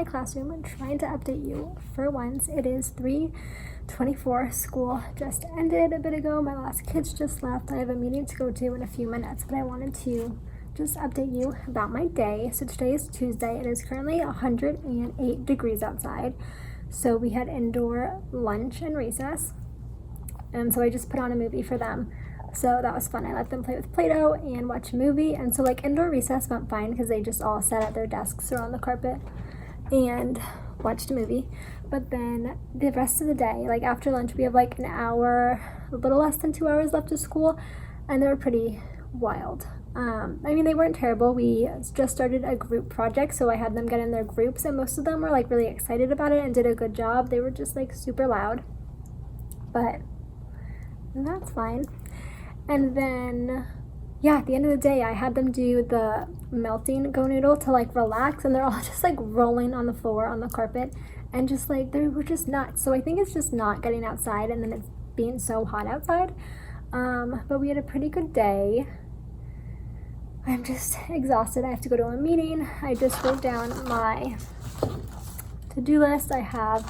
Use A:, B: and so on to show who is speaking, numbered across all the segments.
A: Classroom trying to update you. For once, it is 3:24. School just ended a bit ago. My last kids just left. I have a meeting to go to in a few minutes, but I wanted to just update you about my day. So today is Tuesday. It is currently 108 degrees outside. So we had indoor lunch and recess, and so I just put on a movie for them. So that was fun. I let them play with Play-Doh and watch a movie. And so like indoor recess went fine because they just all sat at their desks or on the carpet and watched a movie. But then the rest of the day, like after lunch, we have like an hour, a little less than 2 hours left of school, and they were pretty wild. I mean, they weren't terrible. We just started a group project, so I had them get in their groups, and most of them were like really excited about it and did a good job. They were just like super loud, but that's fine. And then at the end of the day, I had them do the melting go noodle to like relax, and they're all just like rolling on the floor on the carpet and just like they were just nuts. So I think it's just not getting outside and then it's being so hot outside. But we had a pretty good day. I'm just exhausted. I have to go to a meeting. I just wrote down my to-do list. I have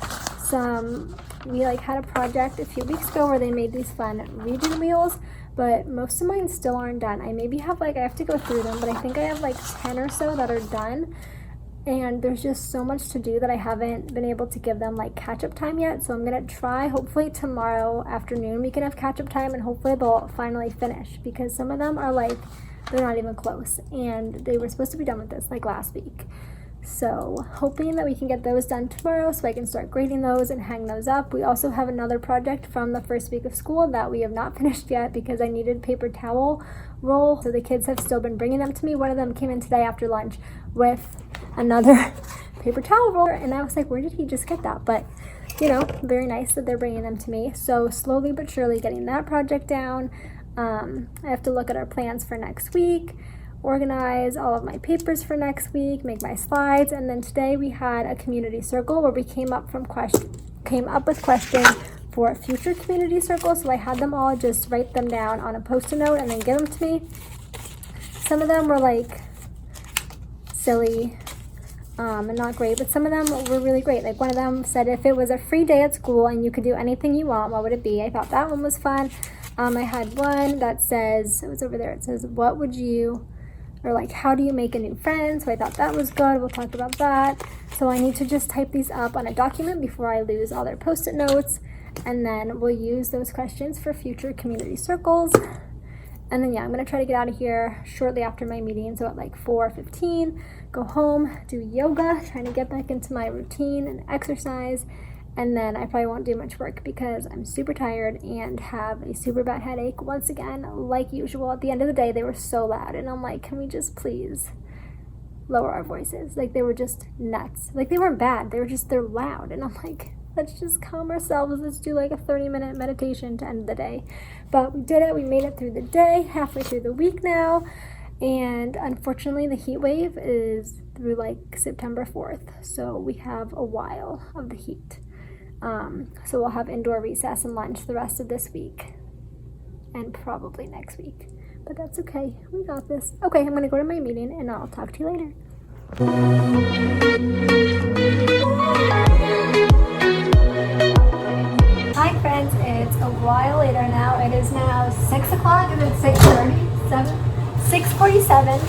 A: we like had a project a few weeks ago where they made these fun region wheels, but most of mine still aren't done. I have to go through them, but I think I have like 10 or so that are done, and there's just so much to do that I haven't been able to give them like catch-up time yet. So I'm gonna try, hopefully tomorrow afternoon we can have catch-up time, and hopefully they'll finally finish, because some of them are like, they're not even close, and they were supposed to be done with this like last week. So hoping that we can get those done tomorrow so I can start grading those and hang those up. We also have another project from the first week of school that we have not finished yet because I needed paper towel roll. So the kids have still been bringing them to me. One of them came in today after lunch with another paper towel roll, and I was like, where did he just get that? But you know, very nice that they're bringing them to me. So slowly but surely getting that project down. I have to look at our plans for next week, organize all of my papers for next week, make my slides, and then today we had a community circle where we came up with questions for future community circles. So I had them all just write them down on a post-it note and then give them to me. Some of them were like silly and not great, but some of them were really great. Like one of them said, if it was a free day at school and you could do anything you want, what would it be? I thought that one was fun. I had one that says, it was over there, it says, what would you, or like, how do you make a new friend? So I thought that was good. We'll talk about that. So I need to just type these up on a document before I lose all their post-it notes. And then we'll use those questions for future community circles. And then I'm gonna try to get out of here shortly after my meeting. So at like 4:15, go home, do yoga, trying to get back into my routine and exercise. And then I probably won't do much work because I'm super tired and have a super bad headache once again, like usual. At the end of the day, they were so loud, and I'm like, can we just please lower our voices? Like, they were just nuts. Like, they weren't bad, they're loud, and I'm like, let's just calm ourselves. Let's do like a 30-minute meditation to end the day. But we did it. We made it through the day, halfway through the week now, and unfortunately the heat wave is through like September 4th, so we have a while of the heat. So we'll have indoor recess and lunch the rest of this week and probably next week, but that's okay. We got this. Okay, I'm gonna go to my meeting and I'll talk to you later. Hi friends, it's a while later now. It is now 6 o'clock. Is it 6:30? 6:47.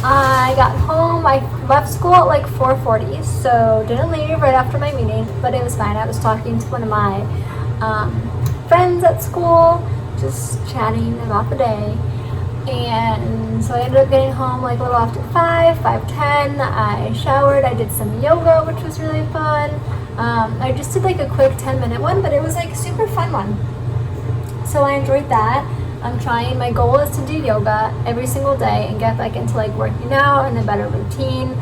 A: I got home. I left school at like 4:40, so didn't leave right after my meeting, but it was fine. I was talking to one of my friends at school, just chatting about the day, and so I ended up getting home like a little after 5:10. I showered, I did some yoga, which was really fun. I just did like a quick 10-minute one, but it was like a super fun one, so I enjoyed that. My goal is to do yoga every single day and get back into like working out and a better routine.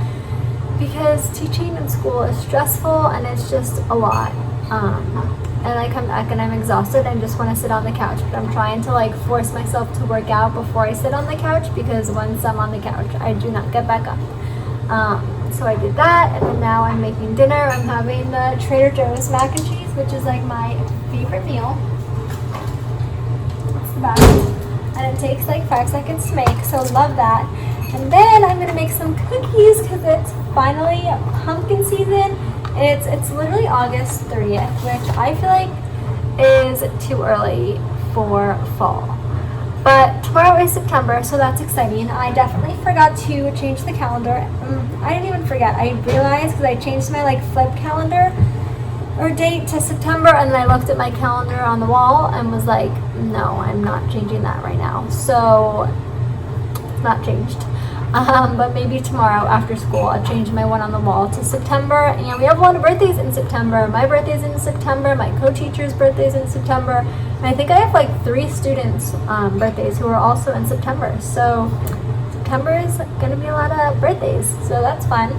A: because teaching in school is stressful and it's just a lot. And I come back and I'm exhausted and just want to sit on the couch, but I'm trying to like force myself to work out before I sit on the couch, because once I'm on the couch I do not get back up. So I did that, and then now I'm making dinner. I'm having the Trader Joe's mac and cheese, which is like my favorite meal. It's the best, and it takes like 5 seconds to make, so love that. And then I'm gonna make some cookies because it's finally pumpkin season. It's literally August 30th, which I feel like is too early for fall. But tomorrow is September, so that's exciting. I definitely forgot to change the calendar. I didn't even forget. I realized because I changed my like flip calendar or date to September, and then I looked at my calendar on the wall and was like, no, I'm not changing that right now. So it's not changed. But maybe tomorrow after school I'll change my one on the wall to September. And we have a lot of birthdays in September. My birthday's in September. My co-teacher's birthday's in September. And I think I have like 3 students' birthdays who are also in September. So September is going to be a lot of birthdays. So that's fun.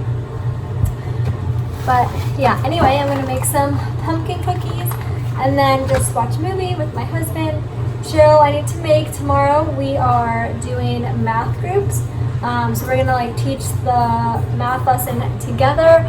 A: But yeah, anyway, I'm going to make some pumpkin cookies and then just watch a movie with my husband. Chill. I need to make tomorrow. We are doing math groups. So we're gonna like teach the math lesson together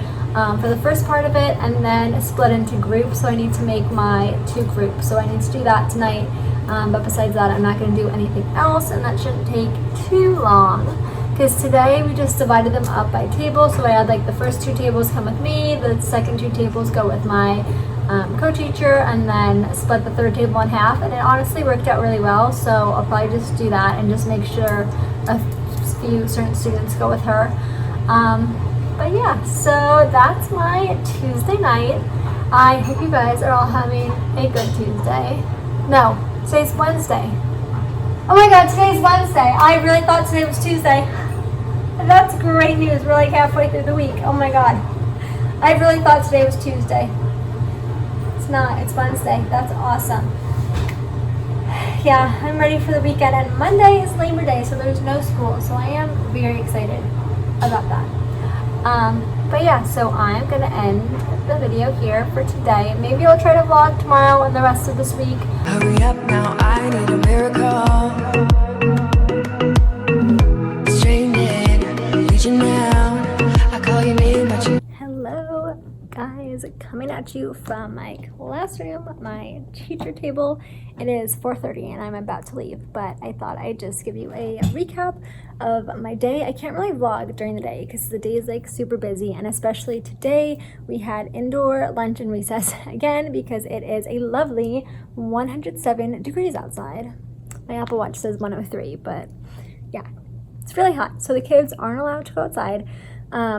A: for the first part of it, and then split into groups. So I need to make my 2 groups. So I need to do that tonight. But besides that, I'm not gonna do anything else, and that shouldn't take too long. Because today we just divided them up by table. So I had like the first 2 tables come with me, the second 2 tables go with my co-teacher, and then split the 3rd table in half. And it honestly worked out really well. So I'll probably just do that and just make sure a few certain students go with her. But yeah, so that's my Tuesday night. I hope you guys are all having a good Tuesday. No, today's Wednesday. Oh my god, today's Wednesday. I really thought today was Tuesday. That's great news. We're like halfway through the week. Oh my god. I really thought today was Tuesday. It's not, it's Wednesday. That's awesome. Yeah, I'm ready for the weekend, and Monday is Labor Day, so there's no school, so I am very excited about that. But yeah, so I'm gonna end the video here for today. Maybe I'll try to vlog tomorrow and the rest of this week.
B: Hurry up now, I need a miracle. Straining, reaching out, I call your name, but you.
A: Hello guys, coming at you from my classroom, my teacher table. It is 4:30 and I'm about to leave, but I thought I'd just give you a recap of my day. I can't really vlog during the day because the day is like super busy, and especially today we had indoor lunch and recess again because it is a lovely 107 degrees outside. My Apple Watch says 103, but yeah, it's really hot, so the kids aren't allowed to go outside.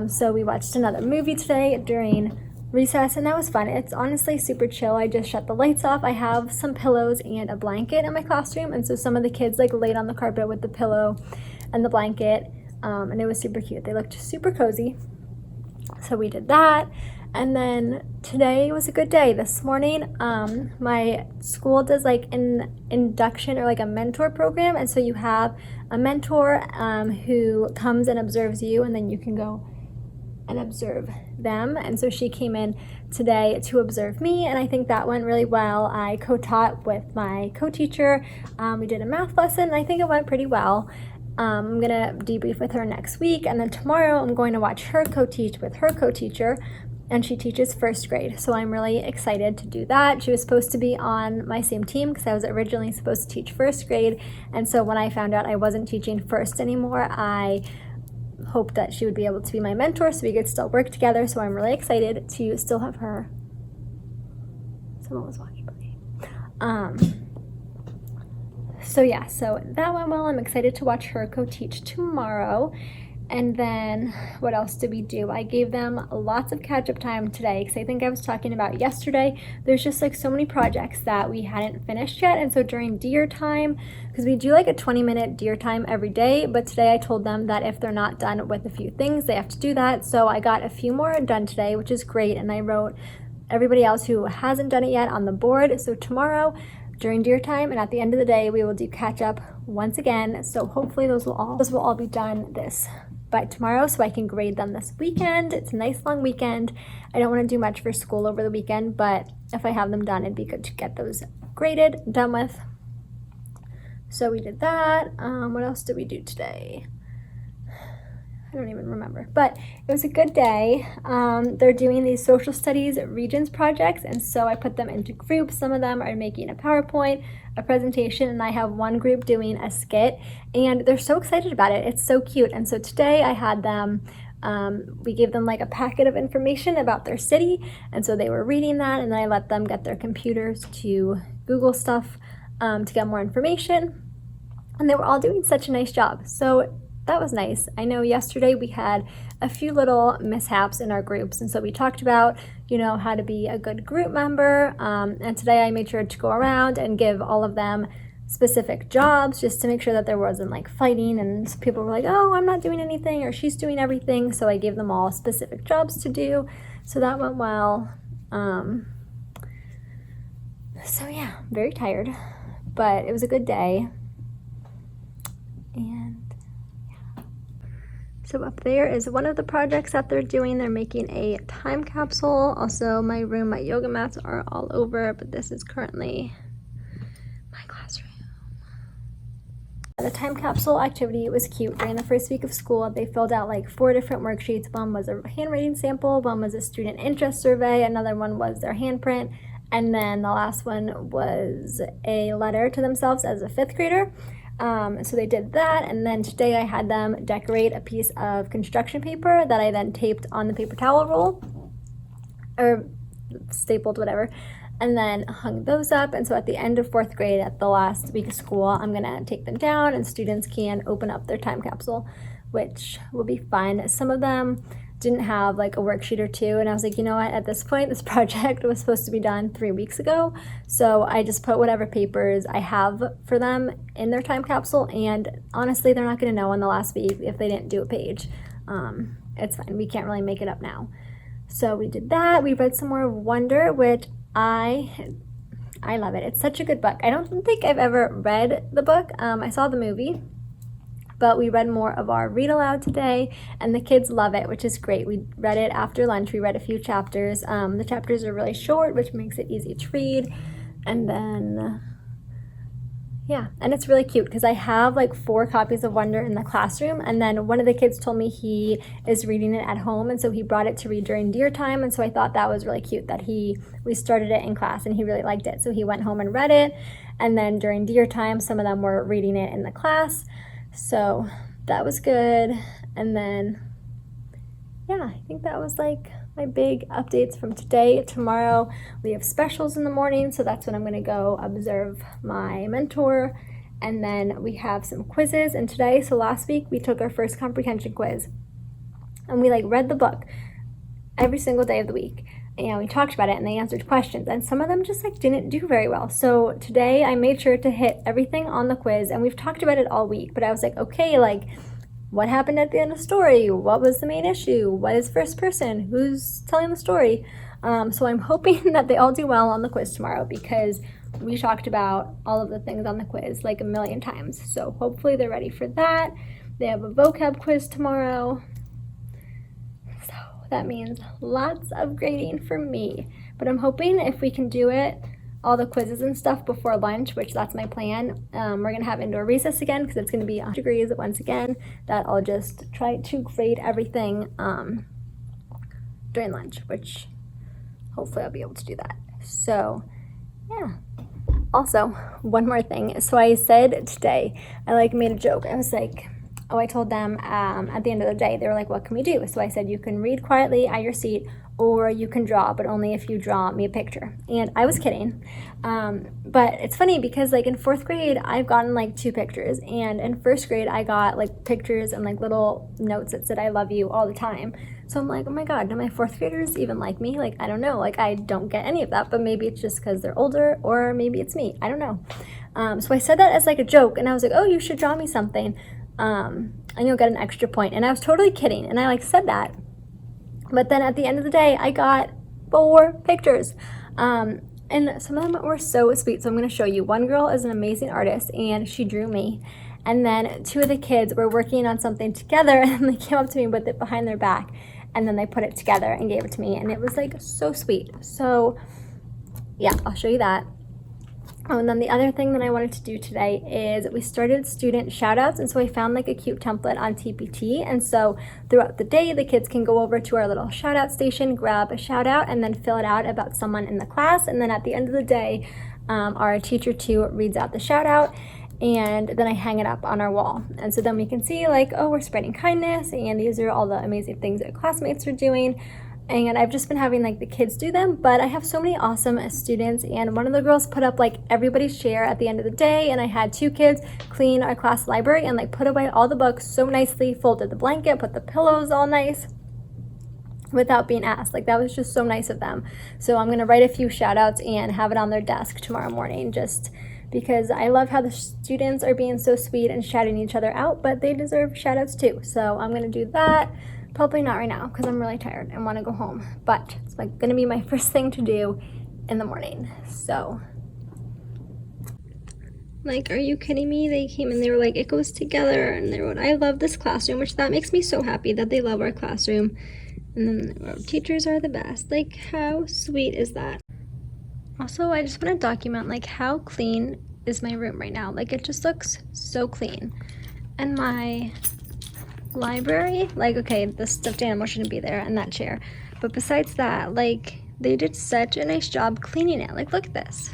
A: So we watched another movie today during recess, and that was fun. It's honestly super chill. I just shut the lights off. I have some pillows and a blanket in my classroom, and so some of the kids like laid on the carpet with the pillow and the blanket, and it was super cute. They looked super cozy, so we did that. And then today was a good day. This morning my school does like an induction or like a mentor program, and so you have a mentor who comes and observes you, and then you can go and observe them. And so she came in today to observe me, and I think that went really well. I co-taught with my co-teacher. We did a math lesson, and I think it went pretty well. I'm gonna debrief with her next week, and then tomorrow I'm going to watch her co-teach with her co-teacher, and she teaches 1st grade, so I'm really excited to do that. She was supposed to be on my same team because I was originally supposed to teach 1st grade, and so when I found out I wasn't teaching 1st anymore, I hoped that she would be able to be my mentor so we could still work together. So I'm really excited to still have her. Someone was walking by. So yeah, so that went well. I'm excited to watch her co-teach tomorrow. And then what else did we do? I gave them lots of catch-up time today because I think I was talking about yesterday. There's just like so many projects that we hadn't finished yet. And so during deer time, because we do like a 20-minute deer time every day, but today I told them that if they're not done with a few things, they have to do that. So I got a few more done today, which is great. And I wrote everybody else who hasn't done it yet on the board. So tomorrow during deer time and at the end of the day, we will do catch-up once again. So hopefully those will all be done this by tomorrow so I can grade them this weekend. It's a nice long weekend. I don't want to do much for school over the weekend, but if I have them done, it'd be good to get those graded, done with. So we did that. What else did we do today? I don't even remember, but it was a good day. They're doing these social studies regions projects, and so I put them into groups. Some of them are making a PowerPoint, a presentation, and I have one group doing a skit, and they're so excited about it. It's so cute. And so today I had them, we gave them like a packet of information about their city, and so they were reading that, and then I let them get their computers to Google stuff to get more information, and they were all doing such a nice job. So that was nice. I know yesterday we had a few little mishaps in our groups, and so we talked about, how to be a good group member, and today I made sure to go around and give all of them specific jobs just to make sure that there wasn't like fighting, and people were like, oh, I'm not doing anything, or she's doing everything, so I gave them all specific jobs to do, so that went well. So yeah, I'm very tired, but it was a good day. And so up there is one of the projects that they're doing. They're making a time capsule. Also, my room, my yoga mats are all over, but this is currently my classroom. The time capsule activity was cute. During the first week of school, they filled out like 4 different worksheets. One was a handwriting sample, one was a student interest survey, another one was their handprint, and then the last one was a letter to themselves as a 5th grader. So they did that, and then today I had them decorate a piece of construction paper that I then taped on the paper towel roll, or stapled, whatever, and then hung those up. And so at the end of 4th grade, at the last week of school, I'm gonna take them down and students can open up their time capsule, which will be fun. Some of them didn't have like a worksheet or two, and I was like, you know what, at this point this project was supposed to be done 3 weeks ago, so I just put whatever papers I have for them in their time capsule, and honestly they're not going to know in the last week if they didn't do a page. It's fine, we can't really make it up now. So we did that. We read some more Wonder, which I love it. It's such a good book. I don't think I've ever read the book. I saw the movie, but we read more of our read aloud today, and the kids love it, which is great. We read it after lunch. We read a few chapters. The chapters are really short, which makes it easy to read. And then, yeah, and it's really cute because I have like 4 copies of Wonder in the classroom, and then one of the kids told me he is reading it at home, and so he brought it to read during deer time, and so I thought that was really cute that we started it in class and he really liked it. So he went home and read it, and then during deer time, some of them were reading it in the class. So that was good. And then, yeah, I think that was like my big updates from today. Tomorrow we have specials in the morning, so that's when I'm going to go observe my mentor. And then we have some quizzes. And today, so last week, we took our first comprehension quiz. And we like read the book every single day of the week. And we talked about it, and they answered questions, and some of them just like didn't do very well. So today I made sure to hit everything on the quiz, and we've talked about it all week, but I was like, okay, like what happened at the end of the story? What was the main issue? What is first person? Who's telling the story? So I'm hoping that they all do well on the quiz tomorrow, because we talked about all of the things on the quiz like a million times. So hopefully they're ready for that. They have a vocab quiz tomorrow. That means lots of grading for me, but I'm hoping if we can do it, all the quizzes and stuff before lunch, which that's my plan. We're gonna have indoor recess again because it's gonna be 100 degrees once again, that I'll just try to grade everything during lunch, which hopefully I'll be able to do that. So yeah. Also, one more thing. So I said today, I made a joke. I was like, I told them at the end of the day, they were like, what can we do? So I said, you can read quietly at your seat, or you can draw, but only if you draw me a picture. And I was kidding. But it's funny because in 4th grade, I've gotten 2 pictures. And in 1st grade, I got pictures and little notes that said, I love you all the time. So I'm like, oh my God, do my 4th graders even like me? I don't know. I don't get any of that, but maybe it's just because they're older, or maybe it's me. I don't know. So I said that as a joke, and I was like, oh, you should draw me something. And you'll get an extra point. And I was totally kidding, and I said that. But then at the end of the day, I got 4 pictures. And some of them were so sweet. So I'm going to show you. One girl is an amazing artist, and she drew me. And then two of the kids were working on something together and they came up to me with it behind their back and then they put it together and gave it to me, and it was like so sweet. So yeah, I'll show you that. Oh, and then the other thing that I wanted to do today is we started student shout outs, and so I found like a cute template on TPT, and so throughout the day the kids can go over to our little shout out station, grab a shout out, and then fill it out about someone in the class, and then at the end of the day our teacher too reads out the shout out, and then I hang it up on our wall, and so then we can see like, oh, we're spreading kindness and these are all the amazing things that classmates are doing. And I've just been having like the kids do them, but I have so many awesome students, and one of the girls put up like everybody's share at the end of the day, and I had two kids clean our class library and like put away all the books so nicely, folded the blanket, put the pillows all nice without being asked. Like that was just so nice of them. So I'm gonna write a few shout outs and have it on their desk tomorrow morning, just because I love how the students are being so sweet and shouting each other out, but they deserve shout outs too. So I'm gonna do that. Probably not right now because I'm really tired and want to go home, but it's like gonna be my first thing to do in the morning. So like, are you kidding me? They came and they were like, it goes together, and they wrote, I love this classroom, which that makes me so happy that they love our classroom, and then our teachers are the best. Like, how sweet is that? Also, I just want to document like how clean is my room right now. Like it just looks so clean, and my library, like, okay, the stuffed animal shouldn't be there and that chair, but besides that, like, they did such a nice job cleaning it. Like, look at this,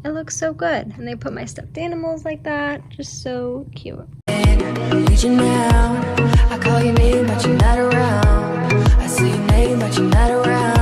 A: it looks so good, and they put my stuffed animals like that, just so cute.
B: Reaching out, I call your name but you're not around. I say your name but you're not around.